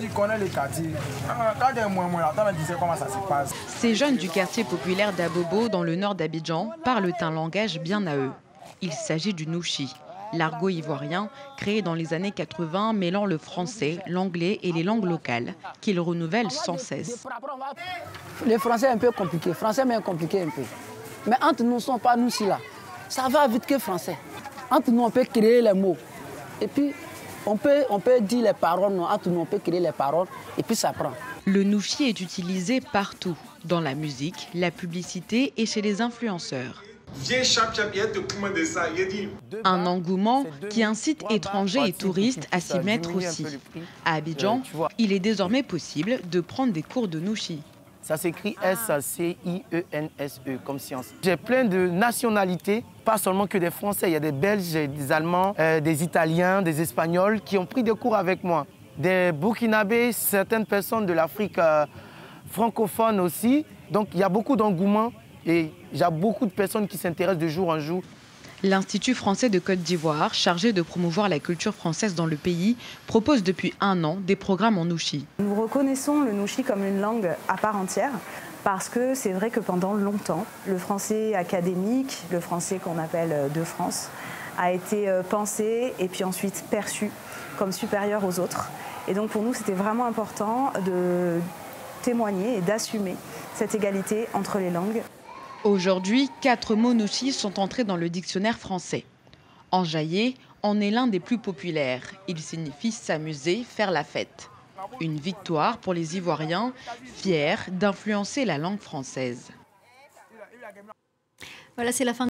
Tu connais les quartiers. Quand tu es moins, tu sais comment ça se passe. Ces jeunes du quartier populaire d'Abobo, dans le nord d'Abidjan, parlent un langage bien à eux. Il s'agit du nouchi, l'argot ivoirien créé dans les années 80, mêlant le français, l'anglais et les langues locales, qu'ils renouvellent sans cesse. Le français est un peu compliqué, français mais compliqué un peu. Mais entre nous, ne sommes pas nous là. Ça va vite que français. Entre nous, on peut créer les mots. Et puis, on peut dire les paroles. Entre nous, on peut créer les paroles. Et puis, ça prend. Le nouchi est utilisé partout, dans la musique, la publicité et chez les influenceurs. Un engouement qui incite étrangers et touristes à s'y mettre aussi. À Abidjan, il est désormais possible de prendre des cours de nouchi. Ça s'écrit S-C-I-E-N-S-E, comme science. J'ai plein de nationalités, pas seulement que des Français. Il y a des Belges, des Allemands, des Italiens, des Espagnols qui ont pris des cours avec moi. Des Burkinabés, certaines personnes de l'Afrique francophone aussi. Donc il y a beaucoup d'engouement et il y a beaucoup de personnes qui s'intéressent de jour en jour. L'Institut français de Côte d'Ivoire, chargé de promouvoir la culture française dans le pays, propose depuis 1 an des programmes en nouchi. Nous reconnaissons le nouchi comme une langue à part entière parce que c'est vrai que pendant longtemps, le français académique, le français qu'on appelle de France, a été pensé et puis ensuite perçu comme supérieur aux autres. Et donc pour nous, c'était vraiment important de témoigner et d'assumer cette égalité entre les langues. Aujourd'hui, 4 mots nouchi sont entrés dans le dictionnaire français. Enjailler en est l'un des plus populaires. Il signifie s'amuser, faire la fête. Une victoire pour les Ivoiriens, fiers d'influencer la langue française. Voilà, c'est la fin.